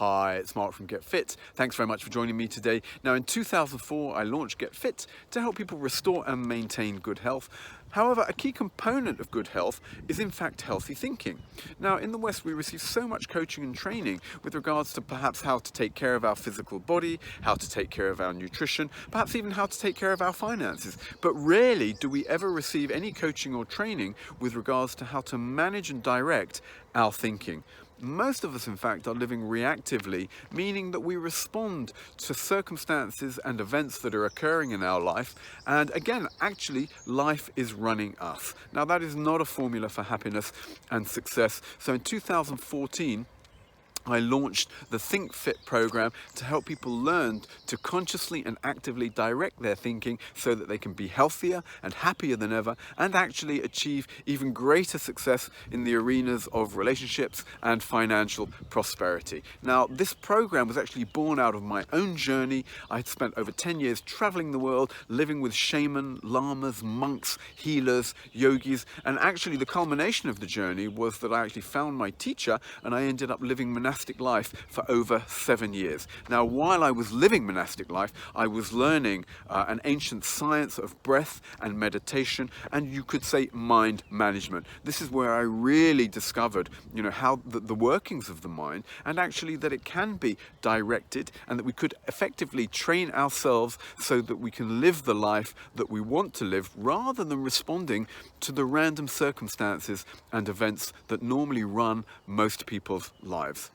Hi, it's Mark from Get Fit. Thanks very much for joining me today. Now, in 2004, I launched Get Fit to help people restore and maintain good health. However, a key component of good health is in fact healthy thinking. Now, in the West, we receive so much coaching and training with regards to perhaps how to take care of our physical body, how to take care of our nutrition, perhaps even how to take care of our finances. But rarely do we ever receive any coaching or training with regards to how to manage and direct our thinking. Most of us, in fact, are living reactively, meaning that we respond to circumstances and events that are occurring in our life. And again, actually, life is running us. Now, that is not a formula for happiness and success. So in 2014, I launched the ThinQ Fitt program to help people learn to consciously and actively direct their thinking so that they can be healthier and happier than ever and actually achieve even greater success in the arenas of relationships and financial prosperity. Now, this program was actually born out of my own journey. I had spent over 10 years traveling the world, living with shaman, lamas, monks, healers, yogis, and actually the culmination of the journey was that I actually found my teacher and I ended up living monastic life for over 7 years. Now, while I was living monastic life, I was learning an ancient science of breath and meditation, and you could say mind management. This is where I really discovered, how the workings of the mind, and actually that it can be directed, and that we could effectively train ourselves so that we can live the life that we want to live, rather than responding to the random circumstances and events that normally run most people's lives.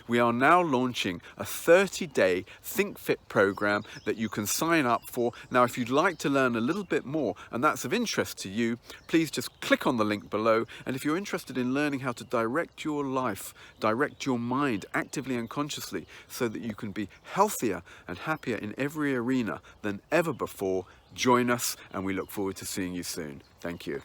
We are now launching a 30-day ThinQ Fitt program that you can sign up for. Now, if you'd like to learn a little bit more and that's of interest to you, please just click on the link below. And if you're interested in learning how to direct your life, direct your mind actively and consciously so that you can be healthier and happier in every arena than ever before, join us, and we look forward to seeing you soon. Thank you.